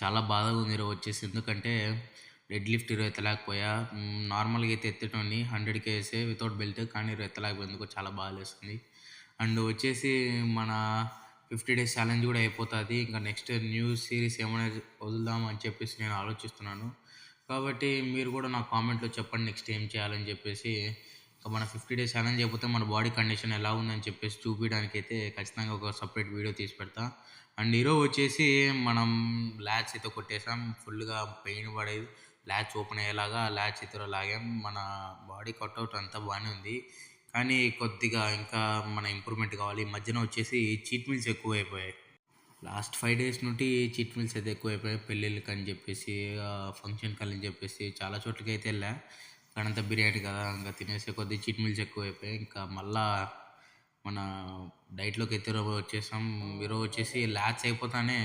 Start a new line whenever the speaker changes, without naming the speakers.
చాలా బాధగా ఉంది ఈరోజు వచ్చేసి. ఎందుకంటే డెడ్ లిఫ్ట్ ఈరోజు ఎత్తలేకపోయా. నార్మల్‌గా అయితే ఎత్తేటోడిని 100 కేజెసే వితౌట్ బెల్ట్. కానీ ఈరోజు ఎత్తలేకపోయాను. ఎందుకో చాలా బాధేస్తుంది. అండ్ వచ్చేసి మన 50 డేస్ ఛాలెంజ్ కూడా అయిపోతది. ఇంకా నెక్స్ట్ న్యూ సీరీస్ ఏమైనా వదులుదాం అని చెప్పేసి నేను ఆలోచిస్తున్నాను. కాబట్టి మీరు కూడా నాకు కామెంట్‌లో చెప్పండి నెక్స్ట్ ఏం చేయాలని చెప్పేసి. ఇంకా మన 50 డేస్ ఛాలెంజ్ అయిపోతే మన బాడీ కండిషన్ ఎలా ఉందని చెప్పేసి చూపియడానికైతే ఖచ్చితంగా ఒక సెపరేట్ వీడియో తీసి పెడతా. అండ్ ఈరోజు వచ్చేసి మనం లాట్స్ అయితే కొట్టేసాం. ఫుల్‌గా పెయిన్ పడేది. లాట్స్ ఓపెన్ అయ్యేలాగా లాట్స్ అయితే లాగాం. మన బాడీ కటౌట్ అంతా బానే ఉంది. కానీ కొద్దిగా ఇంకా మన ఇంప్రూవ్‌మెంట్ కావాలి. ఈ మధ్యన వచ్చేసి చీట్ మీల్స్ ఎక్కువైపోయాయి. లాస్ట్ 5 డేస్ నుండి చీట్ మీల్స్ అయితే ఎక్కువైపోయాయి. పెళ్ళిళ్ళకని చెప్పేసి, ఫంక్షన్‌కని చెప్పేసి చాలా చోట్లకైతే ఎళ్ళా. అక్కడంతా బిర్యానీ కదా! ఇంక తినేసే కొద్దీ చీట్ మీల్స్ ఎక్కువైపోయాయి. ఇంకా మళ్ళా మన డైట్‌లోకి అయితే ఈరోజు వచ్చేసాం. ఈరోజు వచ్చేసి లాట్స్ అయిపోతానే